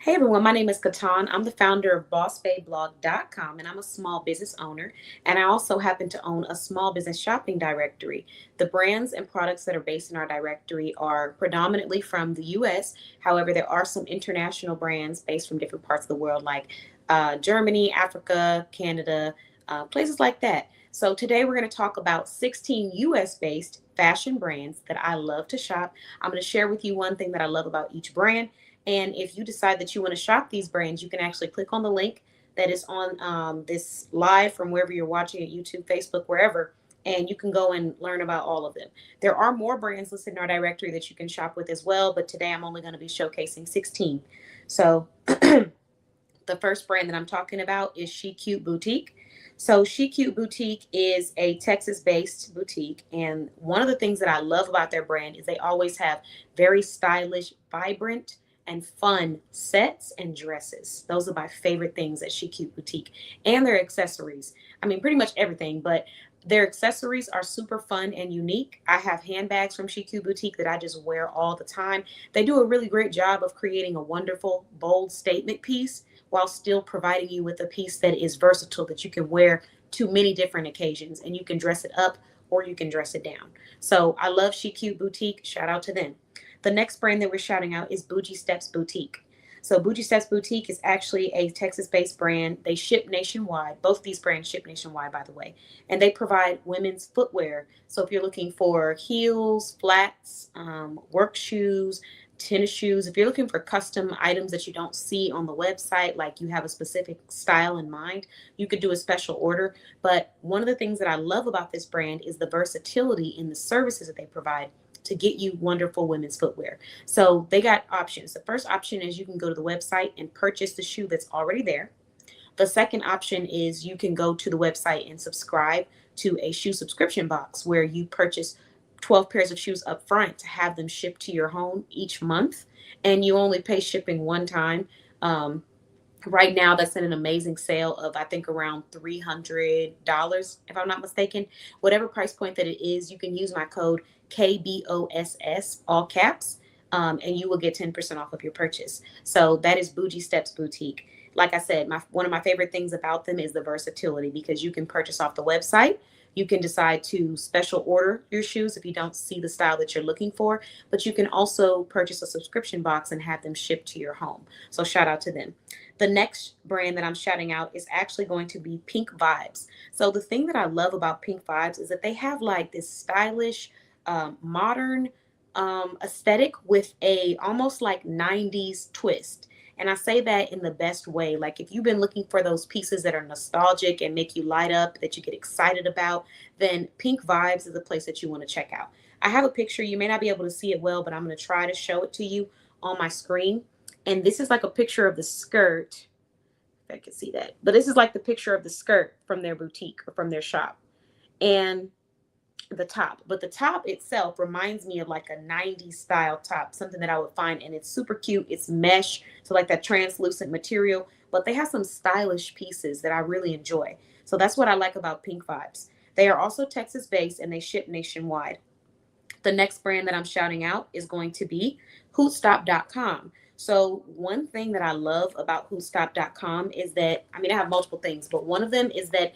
Hey everyone, my name is Katan. I'm the founder of BossBabeBlog.com and I'm a small business owner. And I also happen to own a small business shopping directory. The brands and products that are based in our directory are predominantly from the US. However, there are some international brands based from different parts of the world, like Germany, Africa, Canada, places like that. So today we're going to talk about 16 US based fashion brands that I love to shop. I'm going to share with you one thing that I love about each brand. And if you decide that you want to shop these brands, you can actually click on the link that is on this live from wherever you're watching at YouTube, Facebook, wherever, and you can go and learn about all of them. There are more brands listed in our directory that you can shop with as well, but today I'm only going to be showcasing 16. So the first brand that I'm talking about is She Cute Boutique. So She Cute Boutique is a Texas-based boutique, and one of the things that I love about their brand is they always have very stylish, vibrant, and fun sets and dresses. Those are my favorite things at She Cute Boutique, and their accessories. I mean, pretty much everything, but their accessories are super fun and unique. I have handbags from She Cute Boutique that I just wear all the time. They do a really great job of creating a wonderful, bold statement piece while still providing you with a piece that is versatile that you can wear to many different occasions, and you can dress it up or you can dress it down. So I love She Cute Boutique. Shout out to them. The next brand that we're shouting out is Bougie Steps Boutique. So Bougie Steps Boutique is actually a Texas-based brand. They ship nationwide. Both of these brands ship nationwide, by the way. And they provide women's footwear. So if you're looking for heels, flats, work shoes, tennis shoes, if you're looking for custom items that you don't see on the website, like you have a specific style in mind, you could do a special order. But one of the things that I love about this brand is the versatility in the services that they provide to get you wonderful women's footwear. So they got options. The first option is you can go to the website and purchase the shoe that's already there. The second option is you can go to the website and subscribe to a shoe subscription box where you purchase 12 pairs of shoes up front to have them shipped to your home each month. And you only pay shipping one time. Right now, that's in an amazing sale of, I think, around $300, if I'm not mistaken. Whatever price point that it is, you can use my code KBOSS, all caps, and you will get 10% off of your purchase. So that is Bougie Steps Boutique. Like I said, one of my favorite things about them is the versatility, because you can purchase off the website. You can decide to special order your shoes if you don't see the style that you're looking for, but you can also purchase a subscription box and have them shipped to your home. So shout out to them. The next brand that I'm shouting out is actually going to be Pink Vibes. So the thing that I love about Pink Vibes is that they have like this stylish, modern aesthetic with a almost like 90s twist. And I say that in the best way. Like if you've been looking for those pieces that are nostalgic and make you light up, that you get excited about, then Pink Vibes is the place that you want to check out. I have a picture. You may not be able to see it well, but I'm going to try to show it to you on my screen. And this is like a picture of the skirt, if I can see that. But this is like the picture of the skirt from their boutique or from their shop. And the top, but the top itself reminds me of like a 90s style top, something that I would find, and it's super cute. It's mesh, so like that translucent material, but they have some stylish pieces that I really enjoy. So that's what I like about Pink Vibes. They are also Texas based and they ship nationwide. The next brand that I'm shouting out is going to be Hootstop.com. So one thing that I love about Hootstop.com is that, I mean, I have multiple things, but one of them is that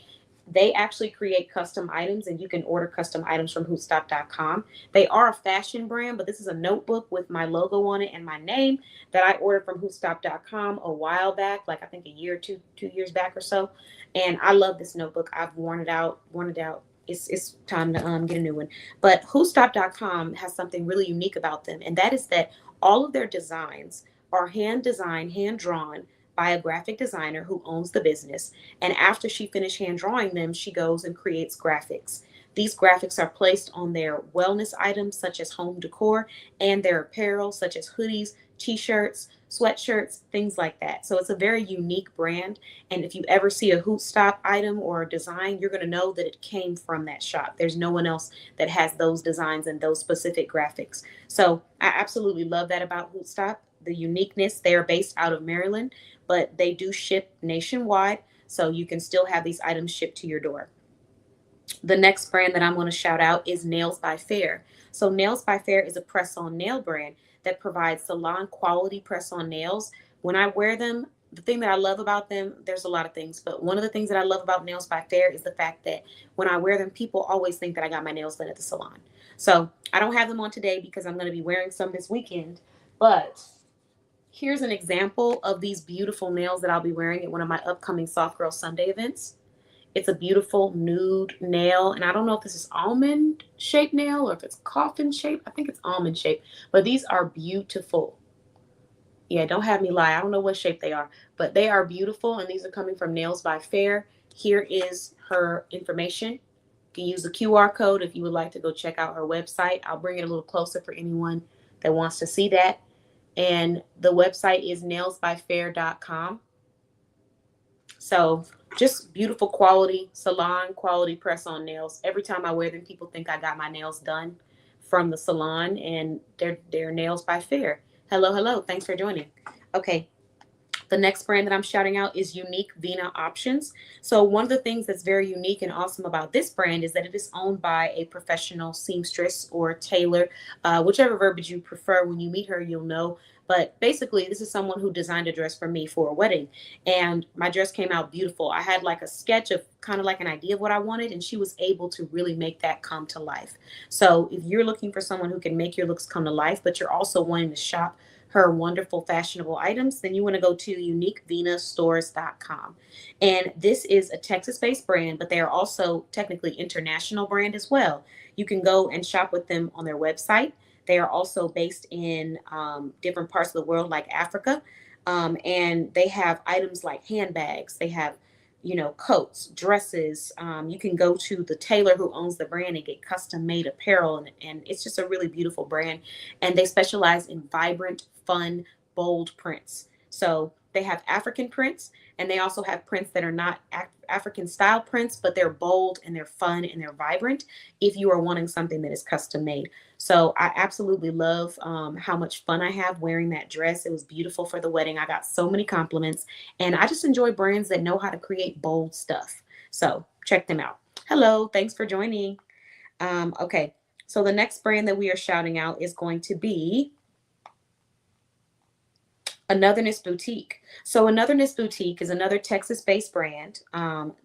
they actually create custom items, and you can order custom items from hootstop.com. They are a fashion brand, but this is a notebook with my logo on it and my name that I ordered from hootstop.com a while back, like I think a year or 2 years back or so. And I love this notebook. I've worn it out. It's time to get a new one. But hootstop.com has something really unique about them, and that is that all of their designs are hand designed, hand drawn by a graphic designer who owns the business. And after she finished hand drawing them, she goes and creates graphics. These graphics are placed on their wellness items, such as home decor, and their apparel, such as hoodies, t-shirts, sweatshirts, things like that. So it's a very unique brand. And if you ever see a Hootstop item or a design, you're going to know that it came from that shop. There's no one else that has those designs and those specific graphics. So I absolutely love that about Hootstop, the uniqueness. They are based out of Maryland, but they do ship nationwide. So you can still have these items shipped to your door. The next brand that I'm going to shout out is Nails by Fair. So Nails by Fair is a press-on nail brand that provides salon quality press-on nails When I wear them, the thing that I love about them, there's a lot of things, but one of the things that I love about Nails by Fair is the fact that when I wear them, people always think that I got my nails done at the salon. So I don't have them on today because I'm going to be wearing some this weekend, but here's an example of these beautiful nails that I'll be wearing at one of my upcoming Soft Girl Sunday events. It's a beautiful nude nail, and I don't know if this is almond shaped nail or if it's coffin shaped. I think it's almond shaped, but these are beautiful. Yeah, don't have me lie. I don't know what shape they are, but they are beautiful, and these are coming from Nails by Fair. Here is her information. You can use the QR code if you would like to go check out her website. I'll bring it a little closer for anyone that wants to see that. And the website is nailsbyfair.com. So just beautiful quality, salon quality press on nails. Every time I wear them, people think I got my nails done from the salon, and they're Nails by Fair. Hello, hello. Thanks for joining. Okay, the next brand that I'm shouting out is Unique Vena Options. So one of the things that's very unique and awesome about this brand is that it is owned by a professional seamstress or tailor, whichever verbiage you prefer. When you meet her, you'll know. But basically, this is someone who designed a dress for me for a wedding. And my dress came out beautiful. I had like a sketch of kind of like an idea of what I wanted, and she was able to really make that come to life. So if you're looking for someone who can make your looks come to life, but you're also wanting to shop her wonderful fashionable items, then you want to go to uniquevenastores.com. And this is a Texas-based brand, but they are also technically international brand as well. You can go and shop with them on their website. They are also based in different parts of the world, like Africa. And they have items like handbags. They have, coats, dresses. You can go to the tailor who owns the brand and get custom made apparel. And it's just a really beautiful brand. And they specialize in vibrant, fun, bold prints. So they have African prints, and they also have prints that are not African style prints, but they're bold and they're fun and they're vibrant if you are wanting something that is custom made. So I absolutely love how much fun I have wearing that dress. It was beautiful for the wedding. I got so many compliments, and I just enjoy brands that know how to create bold stuff. So check them out. Hello, thanks for joining. Okay, so the next brand that we are shouting out is going to be Anotherness Boutique. So Anotherness Boutique is another Texas-based brand.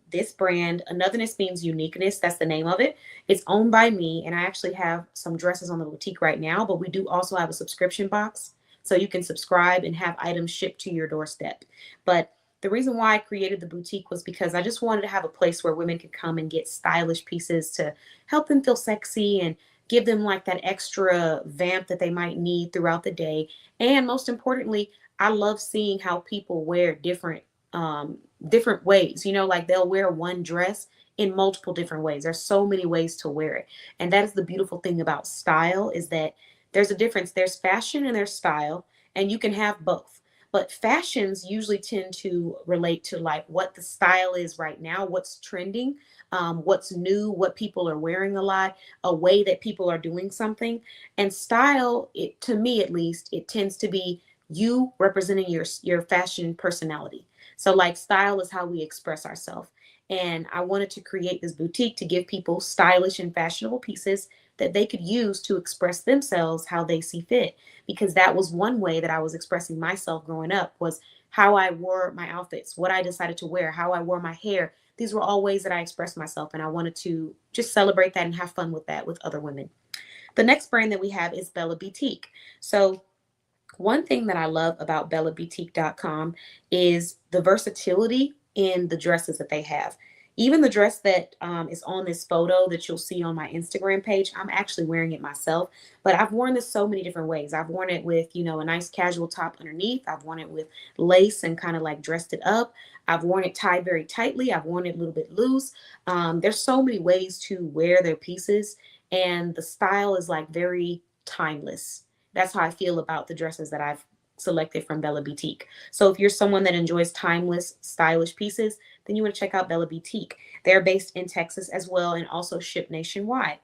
This brand, Anotherness means uniqueness. That's the name of it. It's owned by me, and I actually have some dresses on the boutique right now, but we do also have a subscription box. So you can subscribe and have items shipped to your doorstep. But the reason why I created the boutique was because I just wanted to have a place where women could come and get stylish pieces to help them feel sexy and give them like that extra vamp that they might need throughout the day. And most importantly, I love seeing how people wear different ways. Like they'll wear one dress in multiple different ways. There's so many ways to wear it. And that is the beautiful thing about style, is that there's a difference. There's fashion and there's style, and you can have both. But fashions usually tend to relate to like what the style is right now, what's trending, what's new, what people are wearing a lot, a way that people are doing something. And style, to me at least, it tends to be you representing your fashion personality. So like style is how we express ourselves. And I wanted to create this boutique to give people stylish and fashionable pieces that they could use to express themselves how they see fit. Because that was one way that I was expressing myself growing up, was how I wore my outfits, what I decided to wear, how I wore my hair. These were all ways that I expressed myself, and I wanted to just celebrate that and have fun with that with other women. The next brand that we have is Bella Boutique. So one thing that I love about BellaBoutique.com is the versatility in the dresses that they have. Even the dress that is on this photo that you'll see on my Instagram page, I'm actually wearing it myself. But I've worn this so many different ways. I've worn it with, a nice casual top underneath. I've worn it with lace and kind of like dressed it up. I've worn it tied very tightly. I've worn it a little bit loose. There's so many ways to wear their pieces, and the style is like very timeless. That's how I feel about the dresses that I've selected from Bella Boutique. So if you're someone that enjoys timeless, stylish pieces, then you want to check out Bella Boutique. They're based in Texas as well, and also ship nationwide.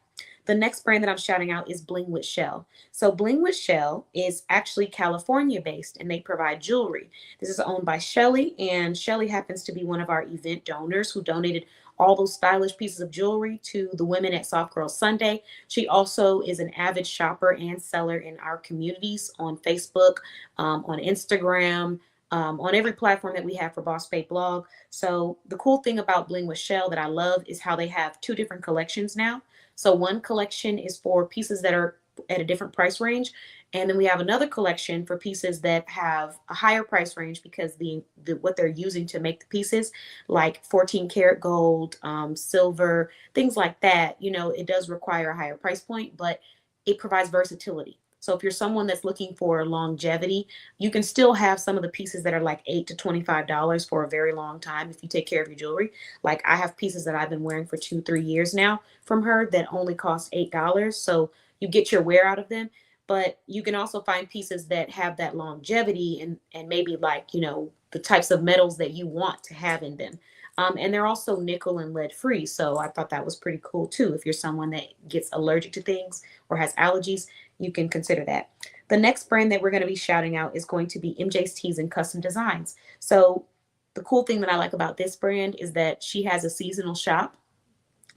The next brand that I'm shouting out is Bling with Shell. So Bling with Shell is actually California based, and they provide jewelry. This is owned by Shelly, and Shelly happens to be one of our event donors who donated all those stylish pieces of jewelry to the women at Soft Girl Sunday. She also is an avid shopper and seller in our communities on Facebook, on Instagram, on every platform that we have for Boss Babe Blog. So the cool thing about Bling with Shell that I love is how they have two different collections now. So one collection is for pieces that are at a different price range, and then we have another collection for pieces that have a higher price range because the what they're using to make the pieces, like 14 karat gold, silver, things like that. It does require a higher price point, but it provides versatility. So if you're someone that's looking for longevity, you can still have some of the pieces that are like $8 to $25 for a very long time if you take care of your jewelry. Like I have pieces that I've been wearing for 2, 3 years now from her that only cost $8. So you get your wear out of them. But you can also find pieces that have that longevity and maybe like, the types of metals that you want to have in them. And they're also nickel and lead free. So I thought that was pretty cool too. If you're someone that gets allergic to things or has allergies, you can consider that. The next brand that we're going to be shouting out is going to be MJ's Tees and Custom Designs. So the cool thing that I like about this brand is that she has a seasonal shop.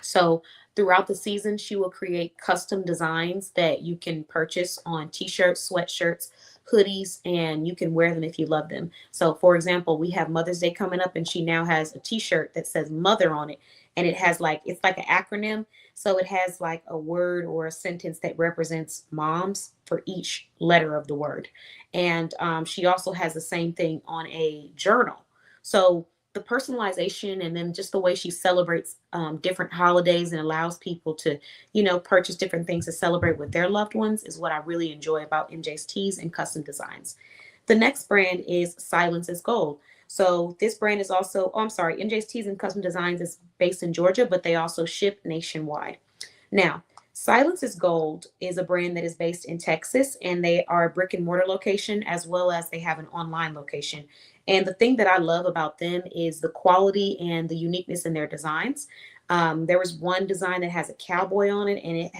So throughout the season, she will create custom designs that you can purchase on t-shirts, sweatshirts, hoodies, and you can wear them if you love them. So for example, we have Mother's Day coming up and she now has a t-shirt that says mother on it. And it has it's like an acronym. So it has like a word or a sentence that represents moms for each letter of the word. And she also has the same thing on a journal. So the personalization and then just the way she celebrates different holidays and allows people to, purchase different things to celebrate with their loved ones is what I really enjoy about MJ's Tees and Custom Designs. The next brand is Silence is Gold. So this brand is also, oh, I'm sorry, MJ's Tees and Custom Designs is based in Georgia, but they also ship nationwide. Now, Silence is Gold is a brand that is based in Texas, and they are a brick and mortar location as well as they have an online location. And the thing that I love about them is the quality and the uniqueness in their designs. There was one design that has a cowboy on it, and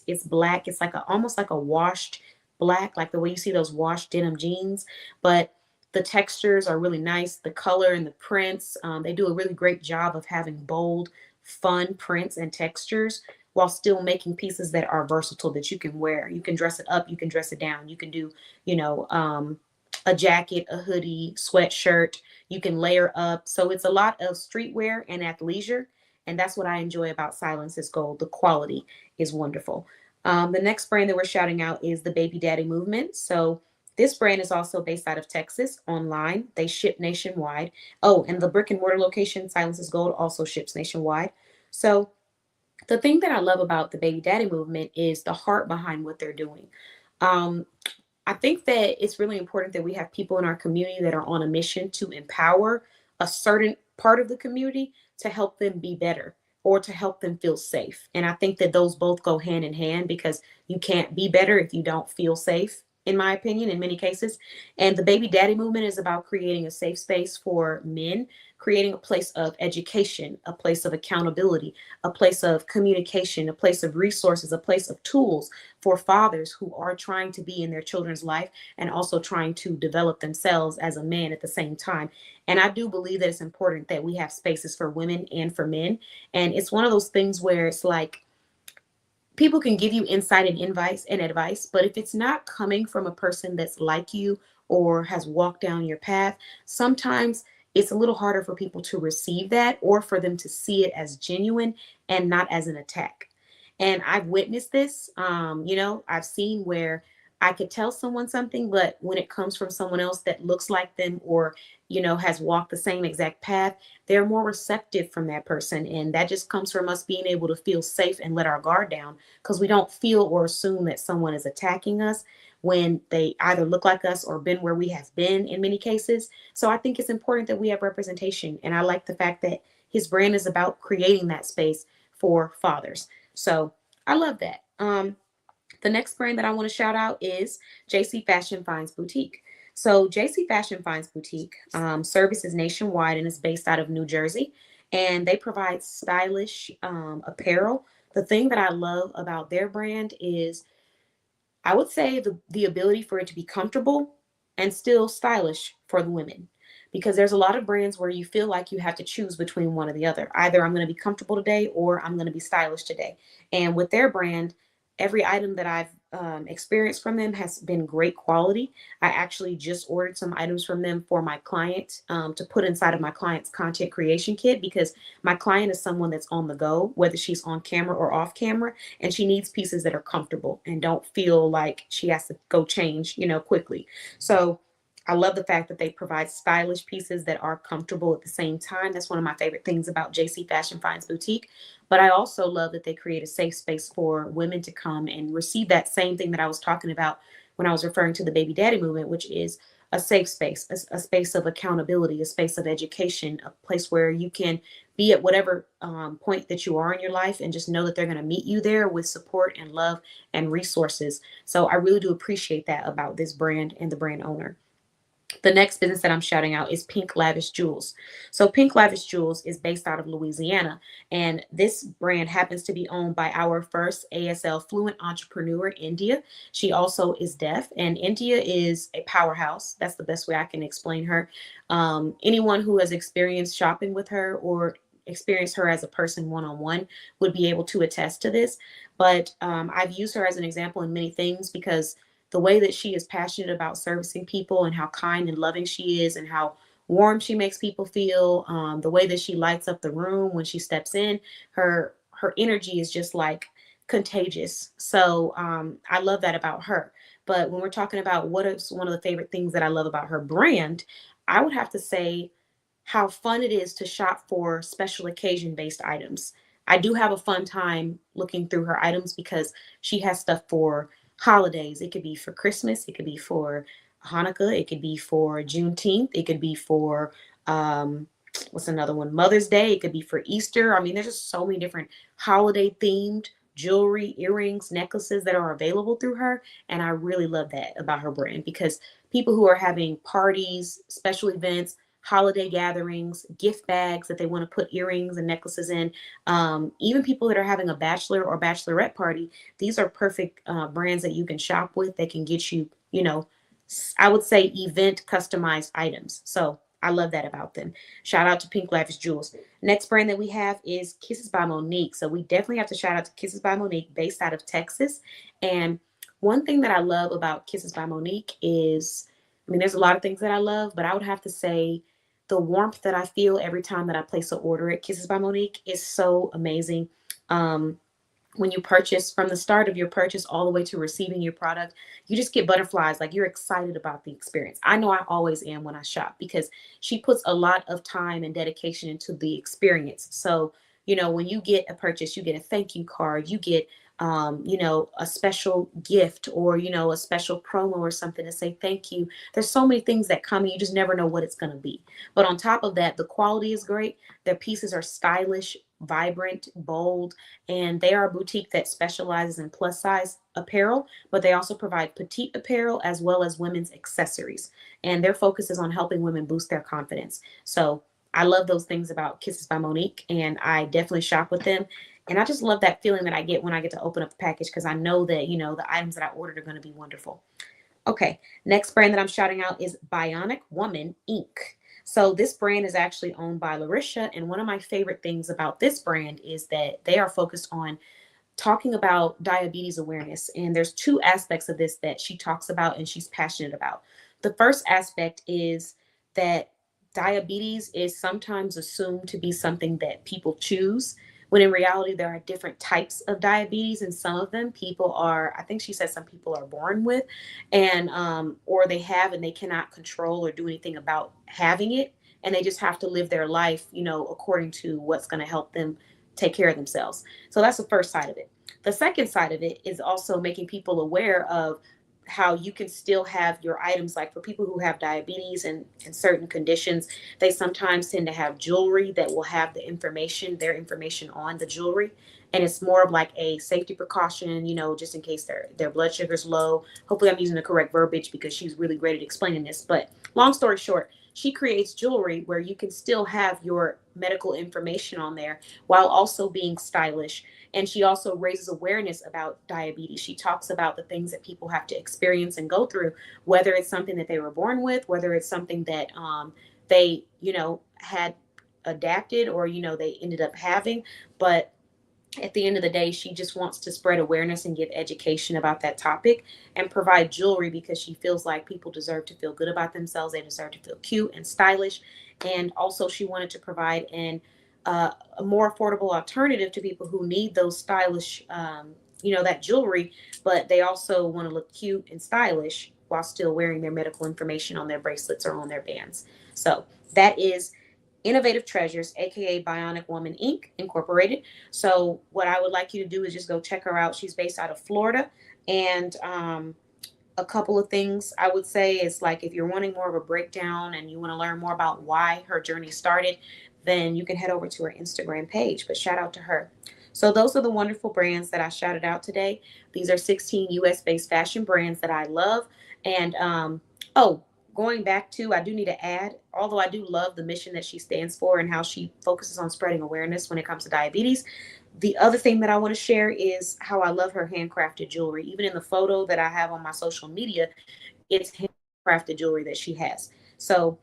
it's black. It's like almost like a washed black, like the way you see those washed denim jeans, but the textures are really nice. The color and the prints, they do a really great job of having bold, fun prints and textures while still making pieces that are versatile that you can wear. You can dress it up, you can dress it down. You can do, a jacket, a hoodie, sweatshirt. You can layer up. So it's a lot of streetwear and athleisure. And that's what I enjoy about Silence is Gold. The quality is wonderful. The next brand that we're shouting out is the Baby Daddy Movement. So this brand is also based out of Texas online. They ship nationwide. Oh, and the brick and mortar location, Silence is Gold, also ships nationwide. So the thing that I love about the Baby Daddy Movement is the heart behind what they're doing. Um, I think that it's really important that we have people in our community that are on a mission to empower a certain part of the community to help them be better or to help them feel safe. And I think that those both go hand in hand because you can't be better if you don't feel safe, in my opinion, in many cases. And the Baby Daddy Movement is about creating a safe space for men, creating a place of education, a place of accountability, a place of communication, a place of resources, a place of tools for fathers who are trying to be in their children's life and also trying to develop themselves as a man at the same time. And I do believe that it's important that we have spaces for women and for men. And it's one of those things where it's like people can give you insight and advice, but if it's not coming from a person that's like you or has walked down your path, sometimes it's a little harder for people to receive that or for them to see it as genuine and not as an attack. And I've witnessed this. I've seen where I could tell someone something, but when it comes from someone else that looks like them or, has walked the same exact path, they're more receptive from that person. And that just comes from us being able to feel safe and let our guard down because we don't feel or assume that someone is attacking us when they either look like us or been where we have been in many cases. So I think it's important that we have representation. And I like the fact that his brand is about creating that space for fathers. So I love that. The next brand that I want to shout out is JC Fashion Finds Boutique. So JC Fashion Finds Boutique services nationwide and is based out of New Jersey, and they provide stylish apparel. The thing that I love about their brand is I would say the ability for it to be comfortable and still stylish for the women. Because there's a lot of brands where you feel like you have to choose between one or the other. Either I'm going to be comfortable today or I'm going to be stylish today. And with their brand, Every item that I've experienced from them has been great quality. I actually just ordered some items from them for my client to put inside of my client's content creation kit, because my client is someone that's on the go, whether she's on camera or off camera, and she needs pieces that are comfortable and don't feel like she has to go change, quickly. So I love the fact that they provide stylish pieces that are comfortable at the same time. That's one of my favorite things about JC Fashion Finds Boutique. But I also love that they create a safe space for women to come and receive that same thing that I was talking about when I was referring to the baby daddy movement, which is a safe space, a space of accountability, a space of education, a place where you can be at whatever point that you are in your life and just know that they're going to meet you there with support and love and resources. So I really do appreciate that about this brand and the brand owner. The next business that I'm shouting out is Pink Lavish Jewels. So Pink Lavish Jewels is based out of Louisiana, and this brand happens to be owned by our first ASL fluent entrepreneur, India. She also is deaf, and India is a powerhouse. That's the best way I can explain her. Anyone who has experienced shopping with her or experienced her as a person one-on-one would be able to attest to this. But I've used her as an example in many things, because the way that she is passionate about servicing people and how kind and loving she is and how warm she makes people feel, the way that she lights up the room when she steps in, her energy is just like contagious. So I love that about her. But when we're talking about what is one of the favorite things that I love about her brand, I would have to say how fun it is to shop for special occasion based items. I do have a fun time looking through her items because she has stuff for holidays. It could be for Christmas, it could be for Hanukkah, it could be for Juneteenth, it could be for what's another one? Mother's Day, it could be for Easter. I mean, there's just so many different holiday themed jewelry, earrings, necklaces that are available through her. And I really love that about her brand, because people who are having parties, special events, holiday gatherings, gift bags that they want to put earrings and necklaces in, even people that are having a bachelor or bachelorette party, these are perfect brands that you can shop with. They can get you, I would say event customized items. So I love that about them. Shout out to Pink Lavish Jewels. Next brand that we have is Kisses by Monique. So we definitely have to shout out to Kisses by Monique, based out of Texas. And one thing that I love about Kisses by Monique is, I mean, there's a lot of things that I love, but I would have to say the warmth that I feel every time that I place an order at Kisses by Monique is so amazing. Um, when you purchase, from the start of your purchase all the way to receiving your product, you just get butterflies. Like, you're excited about the experience. I know I always am when I shop, because she puts a lot of time and dedication into the experience. So, when you get a purchase, you get a thank you card, you get a special gift, or a special promo or something to say thank you. There's so many things that come, and you just never know what it's going to be. But on top of that, the quality is great. Their pieces are stylish, vibrant, bold, and they are a boutique that specializes in plus size apparel, but they also provide petite apparel as well as women's accessories. And their focus is on helping women boost their confidence. So I love those things about Kisses by Monique, and I definitely shop with them. And I just love that feeling that I get when I get to open up the package, because I know that, the items that I ordered are going to be wonderful. Okay, next brand that I'm shouting out is Bionic Woman Inc. So this brand is actually owned by Larisha, and one of my favorite things about this brand is that they are focused on talking about diabetes awareness. And there's two aspects of this that she talks about and she's passionate about. The first aspect is that diabetes is sometimes assumed to be something that people choose, when in reality there are different types of diabetes, and some of them people are, I think she said, some people are born with, and or they have and they cannot control or do anything about having it, and they just have to live their life, according to what's going to help them take care of themselves. So that's the first side of it. The second side of it is also making people aware of how you can still have your items. Like, for people who have diabetes and certain conditions, they sometimes tend to have jewelry that will have their information on the jewelry. And it's more of like a safety precaution, just in case their blood sugar is low. Hopefully I'm using the correct verbiage, because she's really great at explaining this. But long story short, she creates jewelry where you can still have your medical information on there while also being stylish. And she also raises awareness about diabetes. She talks about the things that people have to experience and go through, whether it's something that they were born with, whether it's something that they, had adapted, or, they ended up having. But at the end of the day, she just wants to spread awareness and give education about that topic and provide jewelry because she feels like people deserve to feel good about themselves. They deserve to feel cute and stylish. And also, she wanted to provide a more affordable alternative to people who need those stylish, that jewelry, but they also want to look cute and stylish while still wearing their medical information on their bracelets or on their bands. So that is Innovative Treasures, aka Bionic Woman Inc. Incorporated. So, what I would like you to do is just go check her out. She's based out of Florida. And a couple of things I would say is like if you're wanting more of a breakdown and you want to learn more about why her journey started, then you can head over to her Instagram page. But shout out to her. So, those are the wonderful brands that I shouted out today. These are 16 US based fashion brands that I love. And, oh, going back to, I do need to add, although I do love the mission that she stands for and how she focuses on spreading awareness when it comes to diabetes, the other thing that I want to share is how I love her handcrafted jewelry. Even in the photo that I have on my social media, it's handcrafted jewelry that she has. So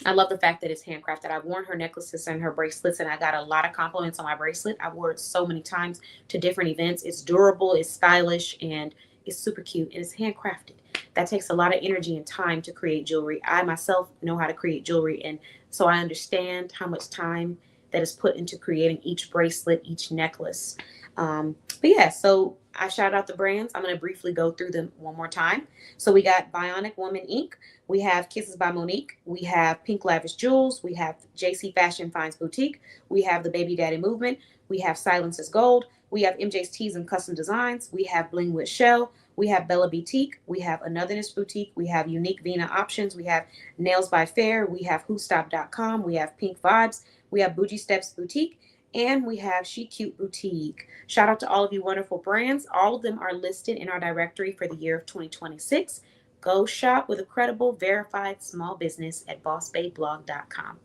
I love the fact that it's handcrafted. I've worn her necklaces and her bracelets, and I got a lot of compliments on my bracelet. I wore it so many times to different events. It's durable, it's stylish, and it's super cute, and it's handcrafted. That takes a lot of energy and time to create jewelry. I myself know how to create jewelry, and so I understand how much time that is put into creating each bracelet, each necklace. But yeah, so I shout out the brands. I'm going to briefly go through them one more time. So we got Bionic Woman Inc. We have Kisses by Monique. We have Pink Lavish Jewels. We have JC Fashion Finds Boutique. We have the Baby Daddy Movement. We have Silence is Gold. We have MJ's Tees and Custom Designs. We have Bling with Shell. We have Bella Boutique. We have Anotherness Boutique. We have Unique Vina Options. We have Nails by Fair. We have WhoStop.com. We have Pink Vibes. We have Bougie Steps Boutique. And we have She Cute Boutique. Shout out to all of you wonderful brands. All of them are listed in our directory for the year of 2026. Go shop with a credible, verified small business at bossbabeblog.com.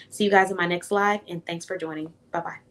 See you guys in my next live, and thanks for joining. Bye-bye.